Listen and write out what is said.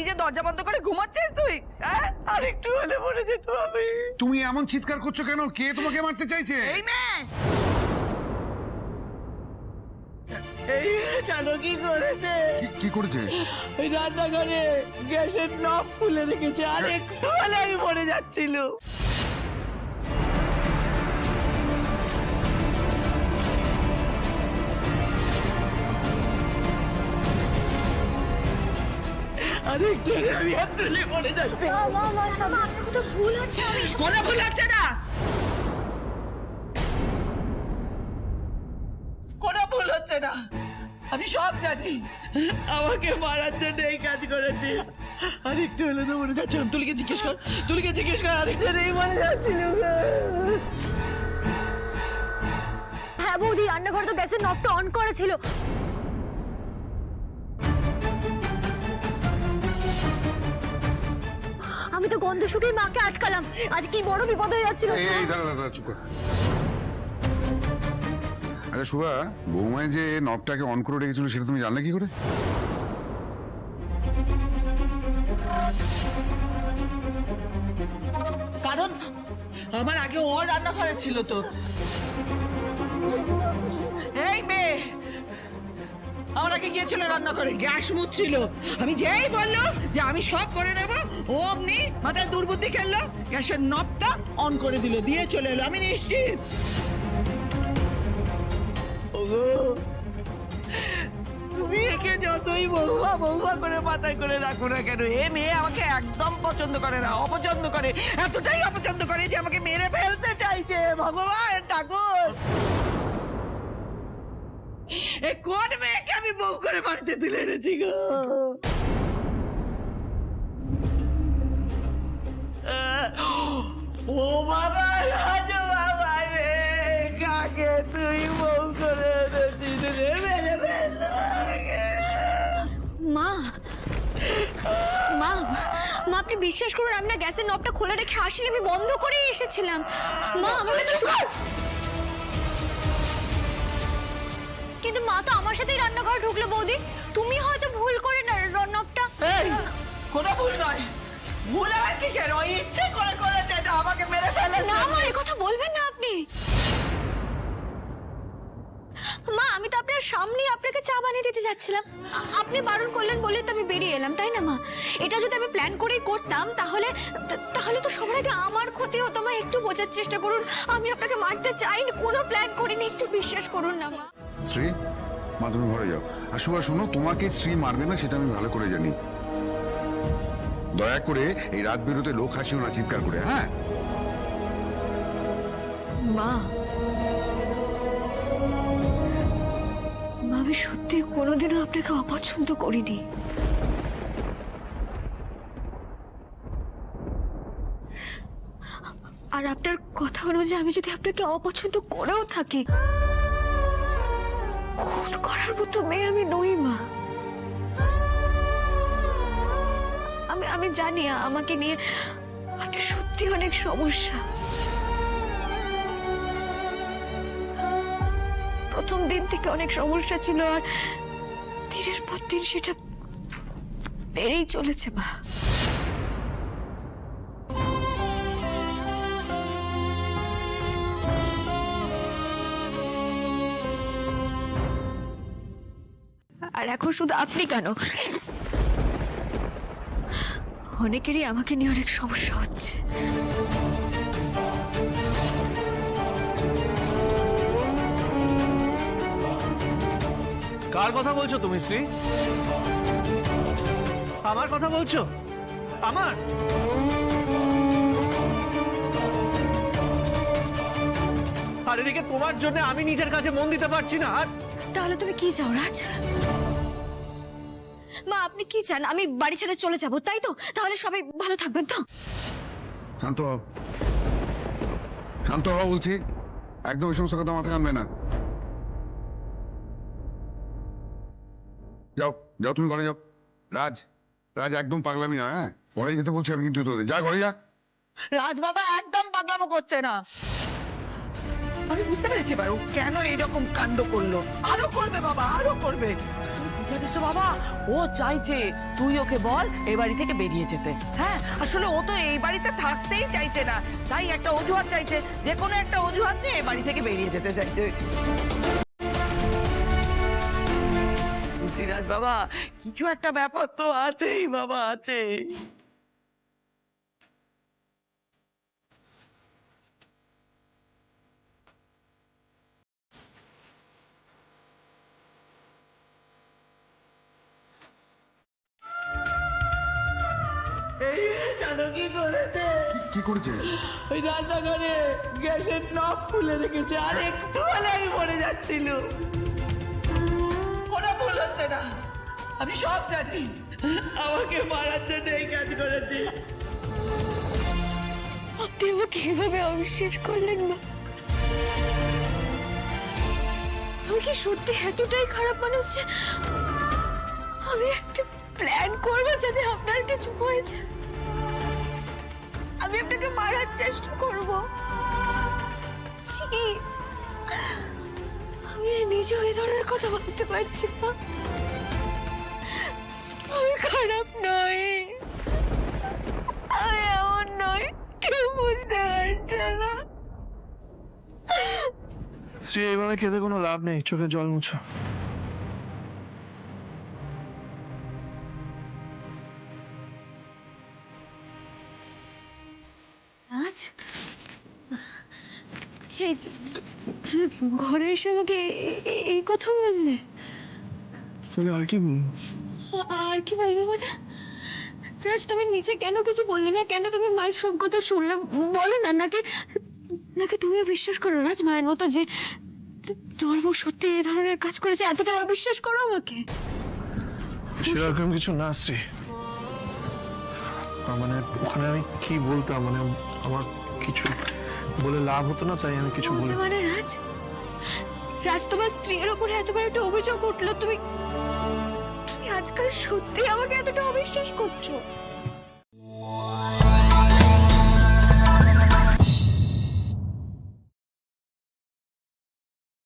নিজে দরজা বন্ধ করে ঘুমাচ্ছিস তুই? হ্যাঁ, আর একটু হলে মরে যেত আমি। তুমি এমন চিৎকার করছো কেন? কে তোমাকে মারতে চাইছে? এই মেয়ে, এই জানো কি করেছে? কি করেছে? ওই রান্নাঘরে গ্যাসের নব খুলে রেখেছে, আর একটু হলে আমি মরে যাচ্ছিল। আর একটু হলে আমি হাত তুলে মরে যাচ্ছি। তো ভুল হচ্ছে। কোনো ভুল হচ্ছে না, কোনো ভুল হচ্ছে না। আমি সব জানি, আমাকে মারার জন্য এই কাজ করেছে। আর একটু হলে তো মরে যাচ্ছিলাম। তুলিকে জিজ্ঞেস কর, তুলিকে জিজ্ঞেস কর, আর একটু হলেই মরে যাচ্ছিল। হ্যাঁ বৌদি, রান্নাঘরে তো গ্যাসের নবটা অন করেছিল। আমি তো গন্ধ শুকেই মাকে আটকালাম। আজ কি বড় বিপদ হয়ে যাচ্ছিল। এই দাঁড়া দাঁড়া, চুপ কর। আচ্ছা শুভা, বৌমায় যে নবটাকে অন করে রেখেছিল সেটা তুমি জানলে কি করে? কারণ আমার আগে ও রান্নাঘরে ছিল তো। এই মেয়ে আমার আগে গিয়েছিল রান্নাঘরে, গ্যাস মুছছিল। আমি যেই বললো যে আমি সব করে নেবো, ও অমনি মাথায় দুর্বুদ্ধি খেললো, গ্যাসের নবটা অন করে দিল, দিয়ে চলে এলো। আমি নিশ্চিত। ওগো, তুমি একে যতই বৌমা বৌমা করে মাথায় করে রাখো না কেন, এ মেয়ে আমাকে একদম পছন্দ করে না, অপছন্দ করে। এতটাই অপছন্দ করে যে আমাকে মেরে ফেলতে চাইছে। ভগবান, ঠাকুর, এ কোন মেয়েকে আমি বউ করে বাড়িতে তুলে এনেছি গো? ও বাবা, রাজু বাবা রে, কাকে তুই বউ করে এনেছিস রে? মেরে ফেললো আমাকে। মা, মা, মা আপনি বিশ্বাস করুন, আমি না গ্যাসের নবটা খুলে রেখে আসিনি, আমি বন্ধ করেই এসেছিলাম। মা আমার কিন্তু মা তো আমার সাথেই রান্নাঘরে ঢুকলো। বৌদি, তুমি হয়তো ভুল করে না নবটা। এই, কোনো ভুল নয়। ভুল আর কিসের? ওই ইচ্ছে করে করেছে, এটা আমাকে মেরে ফেলে। না মা, এই কথা বলবেন না আপনি। মা, আমি তো আপনার সামনেই আপনাকে চা বানিয়ে দিতে যাচ্ছিলাম। আপনি বারণ করলেন বলে তো আমি বেরিয়ে এলাম, তাই না মা? এটা যদি আমি প্ল্যান করেই করতাম তাহলে তাহলে তো সবার আগে আমার ক্ষতি হতো। মা, একটু বোঝার চেষ্টা করুন, আমি আপনাকে মারতে চাইনি, কোনো প্ল্যান করিনি, একটু বিশ্বাস করুন না মা। শ্রী, মা তুমি ঘরে যাও। আর শুভা শোনো, তোমাকে শ্রী মারবে না সেটা আমি ভালো করে জানি। দয়া করে এই রাত বেরোতে লোক হাসিও না চিৎকার করে। হ্যাঁ মা, আমি সত্যি কোনোদিনও আপনাকে অপছন্দ করিনি। আর আপনার কথা অনুযায়ী আমি যদি আপনাকে অপছন্দ করেও থাকি, খুন করার মতো মেয়ে আমি নই মা। আমি জানি আমাকে নিয়ে আপনার সত্যি অনেক সমস্যা। প্রথম দিন থেকে অনেক সমস্যা ছিল, আর দিনের পর দিন সেটা বেড়েই চলেছে মা। আর এখন শুধু আপনি কেন, অনেকেরই আমাকে নিয়ে অনেক সমস্যা হচ্ছে। কার কথা বলছো তুমি শ্রী? আমার কথা বলছো? আমার? আর এদিকে তোমার জন্য আমি নিজের কাছে মন দিতে পারছি না। আর তাহলে তুমি কি চাও রাজ? মা, আপনি কি চান? আমি বাড়ি ছেড়ে চলে যাব, তাই তো? তাহলে সবাই ভালো থাকবেন তো? শান্ত হও, শান্ত হও বলছি। একদম এই সমস্ত কথা মাথায় আনবে না। যাও যাও, তুমি ঘরে যাও। রাজ, রাজ একদম পাগলামি না। হ্যাঁ, ঘরে যেতে বলছি আমি কিন্তু তোদের। যা ঘরে যা। রাজ বাবা একদম পাগলামো করছে না। আরে আমি বুঝতে পেরেছি এবার ও কেন এইরকম কাণ্ড করলো। আরো করবে বাবা, আরো করবে। জানিস তো বাবা, ও চাইছে তুই ওকে বল এই বাড়ি থেকে বেরিয়ে যেতে। হ্যাঁ, আসলে ও তো এই বাড়িতে থাকতেই চাইছে না, তাই একটা অজুহাত চাইছে, যে কোনো একটা অজুহাত নিয়ে এই বাড়ি থেকে বেরিয়ে যেতে চাইছে। সিরাজ বাবা, কিছু একটা ব্যাপার তো আছেই বাবা, আছে। জানো কি করেছে? কি করেছে? ওই রান্নাঘরে গ্যাসের নব খুলে রেখেছে, আর একটু হলেই মরে যাচ্ছিল। কোনো ভুল হচ্ছে না, আমি সব জানি। আমাকে মারার জন্য এই কাজ করেছে। আপনি আমাকে এভাবে অবিশ্বাস করলেন না? আমি কি সত্যি এতটাই খারাপ মানুষ যে আমি একটা প্ল্যান করবো যাতে আপনার কিছু হয়ে যায়? আমি আপনাকে মারার চেষ্টা করব? ছি, আমি নিজে ওই ধরনের কথা বলতে পারছি না। আমি খারাপ নই, আমি এমন নই, কেউ বুঝতে পারছে না। শ্রী, এইভাবে খেতে কোনো লাভ নেই, চোখে জল মুছো। আজ এই তুমি ঘরে এসে আমাকে এই কথা বললে? আর কি আর কি বলবে মানে? রাজ, তুমি নিচে কেন কিছু বললে না? কেন তুমি মায়ের সব কথা শুনলে? বলো না, নাকি নাকি তুমিও বিশ্বাস করো রাজ মায়ের মতো যে তোমার বউ সত্যি এই ধরনের কাজ করেছে? এতটা অবিশ্বাস করো আমাকে? সেরকম কিছু না শ্রী। মানে ওখানে আমি কি বলতাম, মানে আমার কিছু বলে লাভ হতো না, তাই আমি কিছু বলি। মানে রাজ, রাজ তোমার স্ত্রীর উপরে এতবার একটা অভিযোগ উঠলো, তুমি তুমি আজকাল সত্যি আমাকে এতটা অবিশ্বাস করছো?